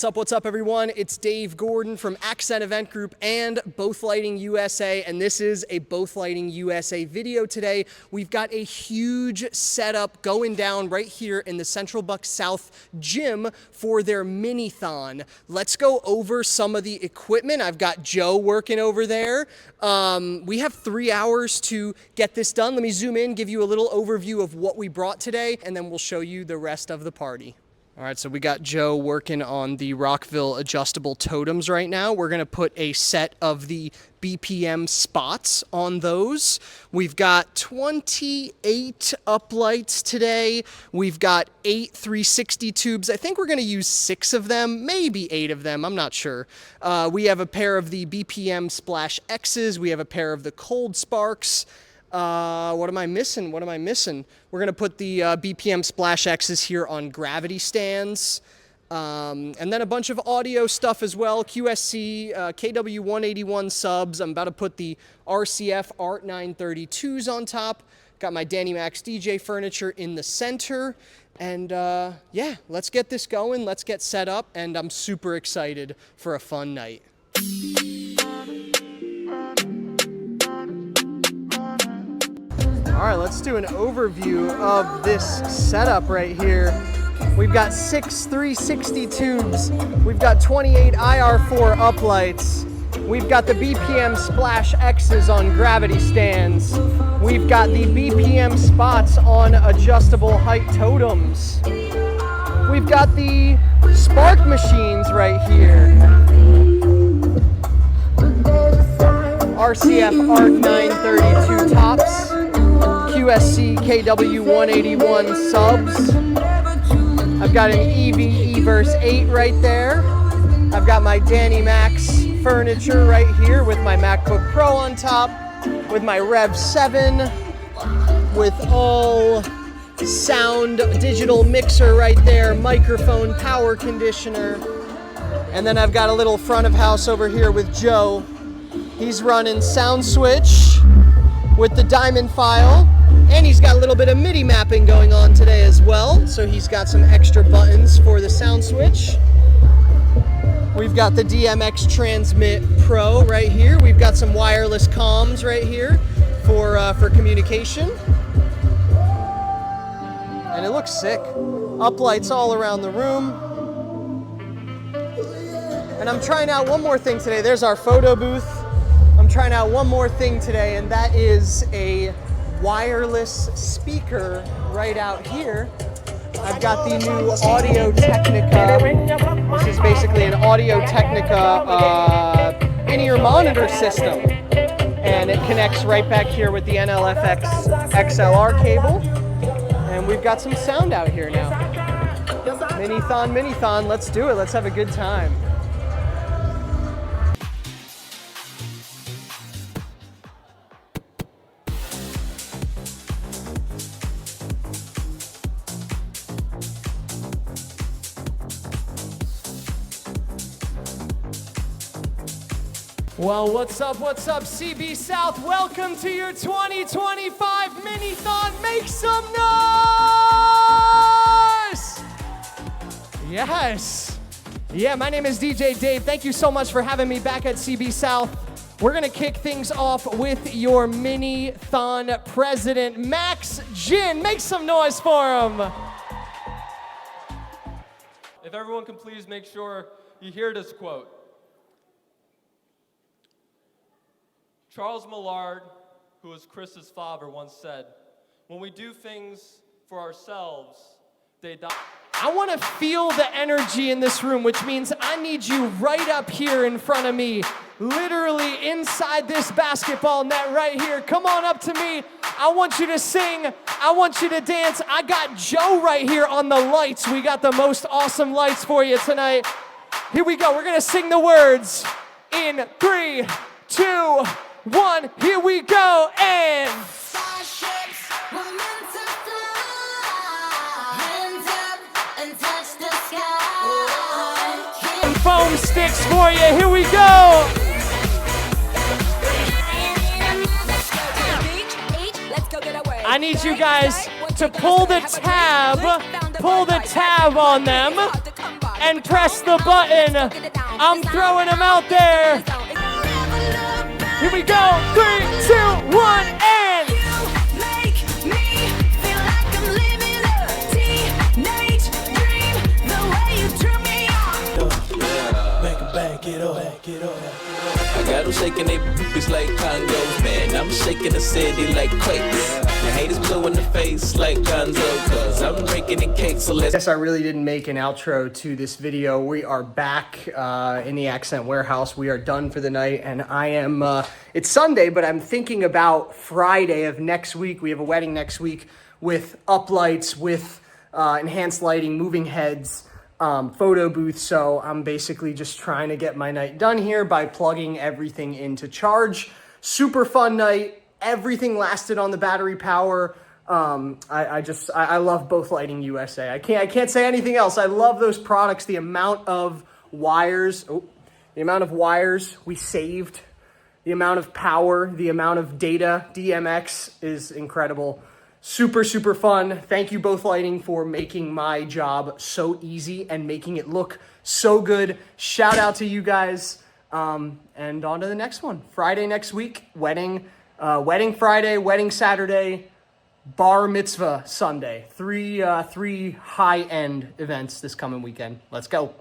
What's up, everyone? It's Dave Gordon from Accent Event Group and Both Lighting USA, and this is a Both Lighting USA video today. We've got a huge setup going down right here in the Central Bucks South gym for their MiniTHON. Let's go over some of the equipment. I've got Joe working over there. We have 3 hours to get this done. Let me zoom in, give you a little overview of what we brought today, and then we'll show you the rest of the party. All right, so we got Joe working on the Rockville adjustable totems right now. We're gonna put a set of the BPM spots on those. We've got 28 uplights today. We've got 8 360 tubes. I think we're gonna use 6 of them, maybe 8 of them, I'm not sure. We have a pair of the BPM Splash X's. We have a pair of the Cold Sparks. What am I missing? We're gonna put the BPM Splash X's here on gravity stands. And then a bunch of audio stuff as well. QSC, KW181 subs. I'm about to put the RCF ART 932s on top. Got my Danny Max DJ furniture in the center. And yeah, let's get this going. Let's get set up. And I'm super excited for a fun night. All right, let's do an overview of this setup right here. We've got 6 360 tubes. We've got 28 IR4 uplights. We've got the BPM Splash X's on gravity stands. We've got the BPM spots on adjustable height totems. We've got the spark machines right here. RCF ART 932 tops. QSC KW181 subs. I've got an EV Everse 8 right there. I've got my Danny Max furniture right here with my MacBook Pro on top, with my Rev 7, with all sound digital mixer right there, microphone, power conditioner. And then I've got a little front of house over here with Joe. He's running sound switch with the diamond file. And he's got a little bit of MIDI mapping going on today as well. So he's got some extra buttons for the sound switch. We've got the DMX Transmit Pro right here. We've got some wireless comms right here for communication. And it looks sick. Uplights all around the room. And I'm trying out one more thing today. There's our photo booth. I'm trying out one more thing today, and that is a wireless speaker right out here. I've got the new Audio Technica. This is basically an Audio Technica in-ear monitor system. And it connects right back here with the NLFX XLR cable. And we've got some sound out here now. MiniTHON, let's do it. Let's have a good time. Well, what's up, CB South? Welcome to your 2025 MiniTHON. Make some noise! Yes. Yeah, my name is DJ Dave. Thank you so much for having me back at CB South. We're gonna kick things off with your MiniTHON president, Max Jin. Make some noise for him. If everyone can please make sure you hear this quote. Charles Millard, who was Chris's father, once said, "When we do things for ourselves, they die." I want to feel the energy in this room, which means I need you right up here in front of me, literally inside this basketball net right here. Come on up to me. I want you to sing. I want you to dance. I got Joe right here on the lights. We got the most awesome lights for you tonight. Here we go. We're going to sing the words in 3, 2, 1, here we go, and Starships were meant to fly, hands up and touch the sky. foam sticks for you, here we go. I need you guys to pull the tab on them. and press the button. I'm throwing them out there. Here we go. 3, 2, 1, and. Make me feel like I'm living a teenage dream. The way you turn me on. Back it back it up, back it up. I got them shaking they boobies like Congos, man. I'm shaking the city like quakes. The haters blue in the face like Gonzo, cause I'm breaking the cake, so let's. Guess I really didn't make an outro to this video. We are back in the Accent Warehouse. We are done for the night, and I am, it's Sunday, but I'm thinking about Friday of next week. We have a wedding next week with uplights, with enhanced lighting, moving heads, photo booth. So I'm basically just trying to get my night done here by plugging everything into charge. Super fun night. Everything lasted on the battery power. I love Both Lighting USA. I can't say anything else. I love those products. The amount of wires, we saved, the amount of power, the amount of data, DMX is incredible. Super, super fun. Thank you, Both Lighting, for making my job so easy and making it look so good. Shout out to you guys. And on to the next one. Friday next week, wedding Friday, wedding Saturday, bar mitzvah Sunday. Three high-end events this coming weekend. Let's go.